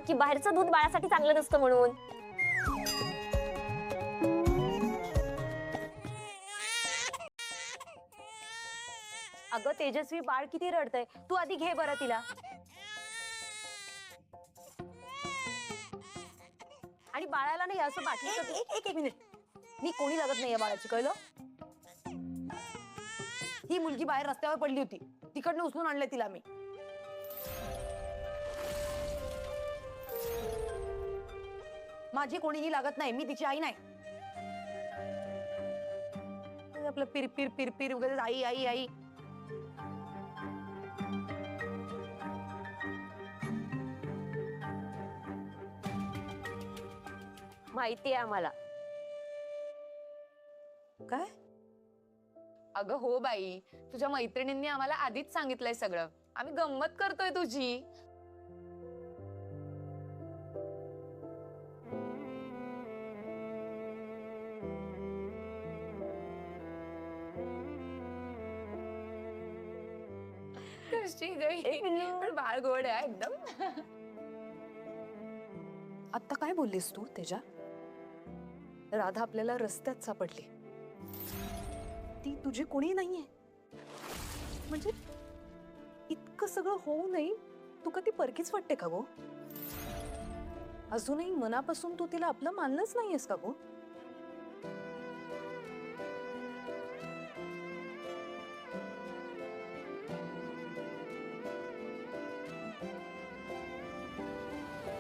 की बाहेरचं दूध बाळासाठी चांगलं नसतं म्हणून. अगं तेजस्वी, बाळ किती रडतंय, तू आधी घे बरं तिला. आणि बाळाला नाही असं बाटलीचं एक एक मिनिट, मी कोणी लागत नाहीये बाळाची, कळलं? ही मुलगी बाहेर रस्त्यावर पडली होती, तिकडनं उचलून आणलंय तिला मी. माझी कोणीही लागत नाही, मी तिची आई नाही. आपलं पिरपिर पिरपिर वगैरे आई आई आई. माहितीये आम्हाला. काय? अगं हो बाई, तुझ्या मैत्रिणींनी आम्हाला आधीच सांगितलंय सगळं. आम्ही गंमत करतोय तुझी. कशी गई, पण बाळ गोड आहे एकदम. आता काय बोललीस तू तेजा? राधा आपल्याला रस्त्यात सापडली, ती तुझी कोणी नाहीये. म्हणजे इतकं सगळं होऊ नये तू का ती परकीच वाटते का गो? अजूनही मनापासून तू तिला आपलं मानलंच नाहीयेस का गो?